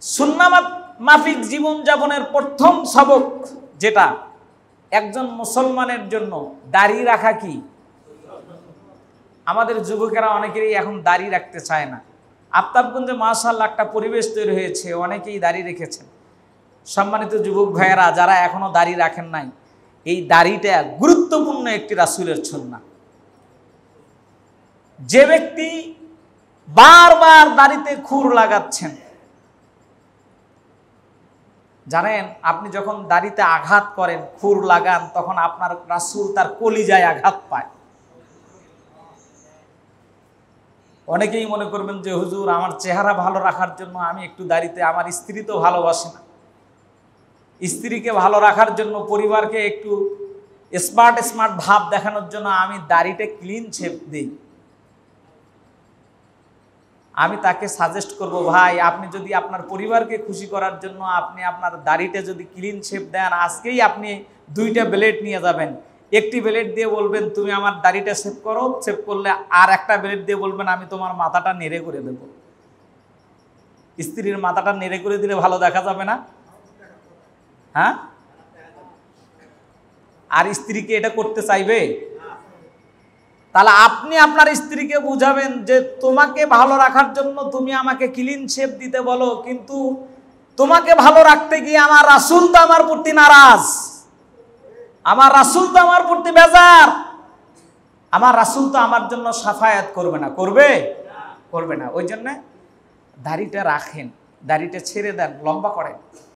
সুন্নাত মাফিক জীবন যাপনের প্রথম সবক যেটা একজন মুসলমানের জন্য দাড়ি রাখা কি। আমাদের যুবকেরা অনেকেরই এখন দাড়ি রাখতে চায় না। আফতাবগঞ্জে মাশাআল্লাহ একটা পরিবেশ তৈরি হয়েছে, অনেকেই দাড়ি রেখেছেন। সম্মানিত যুবক ভাইয়েরা যারা এখনো দাড়ি রাখেন নাই, এই দাড়িটা গুরুত্বপূর্ণ একটি রাসূলের সুন্নাহ। যে ব্যক্তি বারবার দাড়িতে খুর লাগাচ্ছেন, জানেন আপনি যখন দাড়িতে আঘাত করেন, খুর লাগান, তখন আপনার রাসূল তার কলিজায় আঘাত পায়। অনেকেই মনে করবেন যে হুজুর আমার চেহারা ভালো রাখার জন্য আমি একটু দাড়িতে, আমার স্ত্রী তো ভালোবাসে না, স্ত্রীকে ভালো রাখার জন্য, পরিবারকে একটু স্মার্ট স্মার্ট ভাব দেখানোর জন্য আমি দাড়িটা ক্লিন শেপ দিই। আমি তাকে সাজেস্ট করব, ভাই আপনি যদি আপনার পরিবারকে খুশি করার জন্য আপনি আপনার দাড়িটা যদি ক্লিন শেপ দেন, আজকেই আপনি 2টা ব্লেড নিয়ে যাবেন। একটি ব্লেড দিয়ে বলবেন তুমি আমার দাড়িটা শেপ করো, শেপ করলে আর একটা ব্লেড দিয়ে বলবেন আমি তোমার মাথাটা নেড়ে করে দেব। স্ত্রীর মাথাটা নেড়ে করে দিলে ভালো দেখা যাবে না? হ্যাঁ, আর স্ত্রীকে এটা করতে চাইবে? তাহলে আপনি আপনার স্ত্রীকে বুঝাবেন যে তোমাকে ভালো রাখার জন্য তুমি আমাকে ক্লিন শেপ দিতে বলো, কিন্তু তোমাকে ভালো রাখতে গিয়ে আমার রাসূল তো আমার প্রতি নারাজ, আমার রাসূল তো আমার প্রতি বেজার, আমার রাসূল তো আমার জন্য সাফায়াত করবে না। করবে? করবে না। ওই জন্য দাড়িটা রাখেন, দাড়িটা ছেড়ে দেন, লম্বা করেন।